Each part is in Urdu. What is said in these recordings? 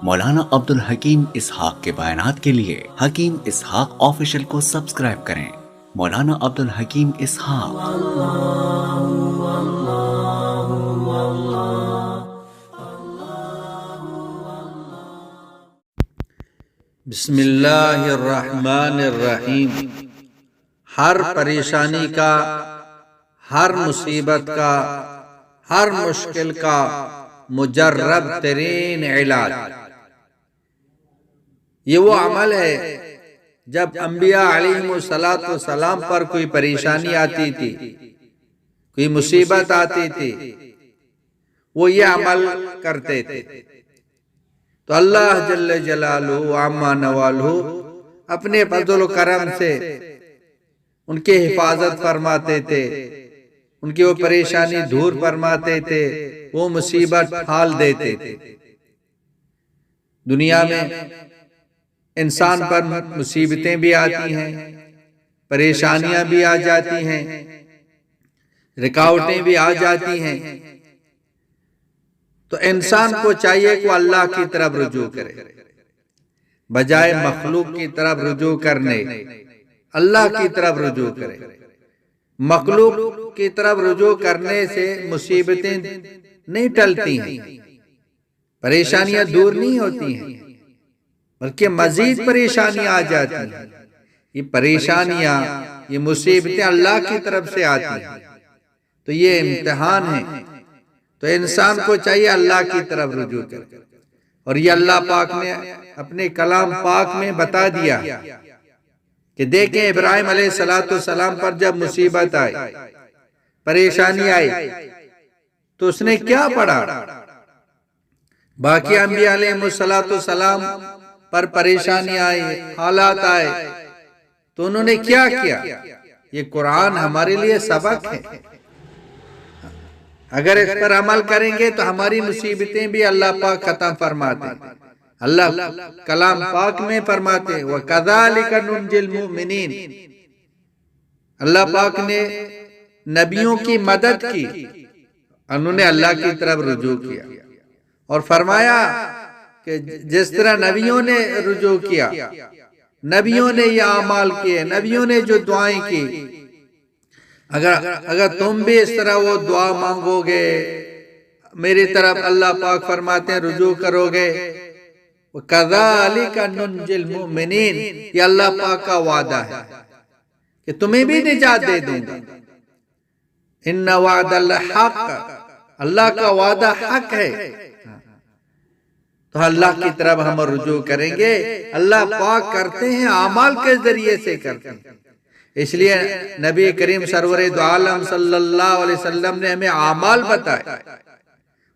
مولانا عبد الحکیم اسحاق کے بیانات کے لیے حکیم اسحاق آفیشل کو سبسکرائب کریں۔ مولانا عبد الحکیم اسحاق۔ بسم اللہ الرحمن الرحیم۔ ہر پریشانی کا، ہر مصیبت کا، ہر مشکل کا مجرب ترین علاج یہ وہ عمل ہے جب انبیاء علیہم السلام پر کوئی پریشانی آتی تھی، کوئی مصیبت آتی تھی، وہ یہ عمل کرتے تھے تو اللہ جل جلالہ وعما نوالہ اپنے فضل و کرم سے ان کی حفاظت فرماتے تھے، ان کی وہ پریشانی دور فرماتے تھے، وہ مصیبت ٹال دیتے تھے۔ دنیا میں انسان پر مصیبتیں بھی آتی ہیں، پریشانیاں بھی آ جاتی ہیں، رکاوٹیں بھی آ جاتی ہیں، تو انسان کو چاہیے کہ وہ اللہ کی طرف رجوع کرے، بجائے مخلوق کی طرف رجوع کرنے اللہ کی طرف رجوع کرے۔ مخلوق کی طرف رجوع کرنے سے مصیبتیں نہیں ٹلتی ہیں، پریشانیاں دور نہیں ہوتی ہیں، بلکہ مزید پریشانیاں آ جاتی ہیں۔ یہ پریشانیاں، یہ مصیبتیں اللہ کی طرف سے آتی ہیں، تو یہ امتحان ہے، تو انسان کو چاہیے اللہ کی طرف رجوع کرے۔ اور یہ اللہ پاک نے اپنے کلام پاک میں بتا دیا کہ دیکھیں ابراہیم علیہ السلام پر جب مصیبت آئی، پریشانی آئی، تو اس نے کیا پڑھا؟ باقی انبیاء علیہ السلام پر پریشانی آئی، حالات آئے، تو انہوں نے کیا کیا؟ یہ قرآن ہمارے لیے سبق ہے۔ اگر اس پر عمل کریں گے تو ہماری مصیبتیں بھی اللہ پاک ختم فرماتے ہیں۔ اللہ کلام پاک میں فرماتے ہیں وَكَذَلِكَ نُنْجِي الْمُؤْمِنِينَ۔ اللہ پاک نے نبیوں کی مدد کی، انہوں نے اللہ کی طرف رجوع کیا، اور فرمایا کہ جس طرح نبیوں نے رجوع کیا، نبیوں نے یہ اعمال کیے، نبیوں نے جو دعائیں کی، اگر تم بھی اس طرح وہ دعا مانگو گے، میری طرف اللہ پاک فرماتے ہیں رجوع کرو گے، وَكَذَلِكَ نُنْجِي الْمُؤْمِنِينَ، یہ اللہ پاک کا وعدہ ہے کہ تمہیں بھی نجات دے دوں گا۔ اِنَّ وَعْدَ اللَّهِ حَقٌّ، اللہ کا وعدہ حق ہے، تو اللہ کی طرف ہم رجوع کریں گے۔ اللہ پاک کرتے ہیں، اعمال کے ذریعے سے کرتے ہیں، اس لیے نبی کریم سرور دو عالم صلی اللہ علیہ وسلم نے ہمیں اعمال بتائے،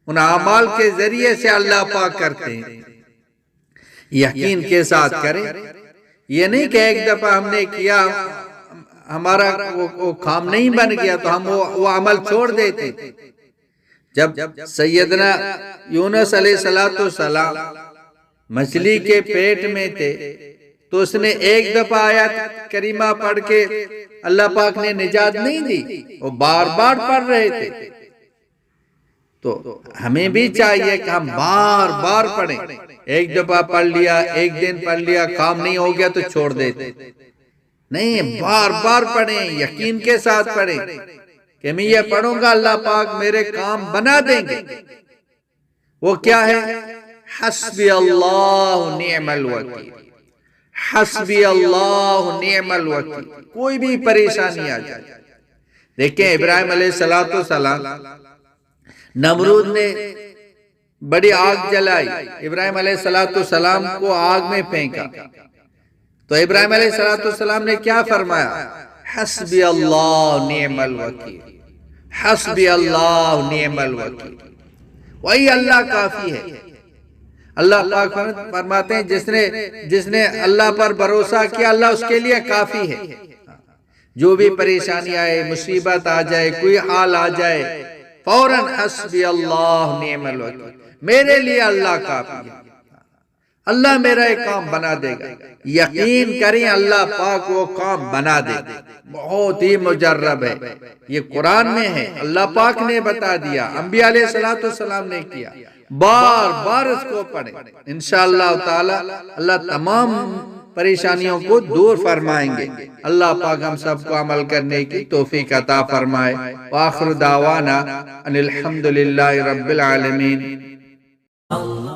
ان اعمال کے ذریعے سے اللہ پاک کرتے ہیں۔ یقین کے ساتھ کریں، یہ نہیں کہ ایک دفعہ ہم نے کیا، ہمارا وہ کام نہیں بن گیا تو ہم وہ عمل چھوڑ دیتے۔ جب سیدنا یونس علیہ السلام مچھلی کے پیٹ میں تھے تو اس نے ایک دفعہ آیت کریمہ پڑھ کے اللہ پاک نے نجات نہیں دی، وہ بار بار پڑھ رہے تھے۔ تو ہمیں بھی چاہیے کہ ہم بار بار پڑھیں، ایک دفعہ پڑھ لیا، ایک دن پڑھ لیا، کام نہیں ہو گیا تو چھوڑ دیتے، نہیں، بار بار پڑھیں، یقین کے ساتھ پڑھیں کہ میں یہ پڑھوں گا اللہ پاک میرے کام بنا دیں گے۔ وہ کیا ہے؟ حسبی اللہ نعم الوکیل، حسبی اللہ نعم الوکیل۔ کوئی بھی پریشانی آ جائے، دیکھیں ابراہیم علیہ السلام، نمرود نے بڑی آگ جلائی، ابراہیم علیہ السلام کو آگ میں پھینکا، تو ابراہیم علیہ السلام نے کیا فرمایا؟ حسبی اللہ نعم الوکیل، حسبی اللہ نعم الوکیل، وہی اللہ کافی ہے۔ اللہ پاک فرماتے ہیں جس نے اللہ پر بھروسہ کیا، اللہ اس کے لیے کافی ہے۔ جو بھی پریشانی آئے، مصیبت آ جائے، کوئی حال آ جائے، فوراً حسبی اللہ نعم الوکیل، میرے لیے اللہ کافی ہے، اللہ میرا ایک کام بنا دے گا۔ یقین کریں اللہ پاک وہ کام بنا دے گا، بہت ہی مجرب ہے، یہ قرآن میں ہے، اللہ پاک نے بتا دیا، انبیاء علیہ السلام نے کیا، بار بار اس کو پڑھیں، انشاءاللہ تعالی اللہ تمام پریشانیوں کو دور فرمائیں گے۔ اللہ پاک ہم سب کو عمل کرنے کی توفیق عطا فرمائے۔ وآخر دعوانا ان الحمدللہ رب العالمین۔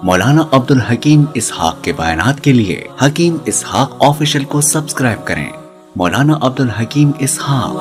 مولانا عبد الحکیم اسحاق کے بیانات کے لیے حکیم اسحاق آفیشل کو سبسکرائب کریں۔ مولانا عبد الحکیم اسحاق۔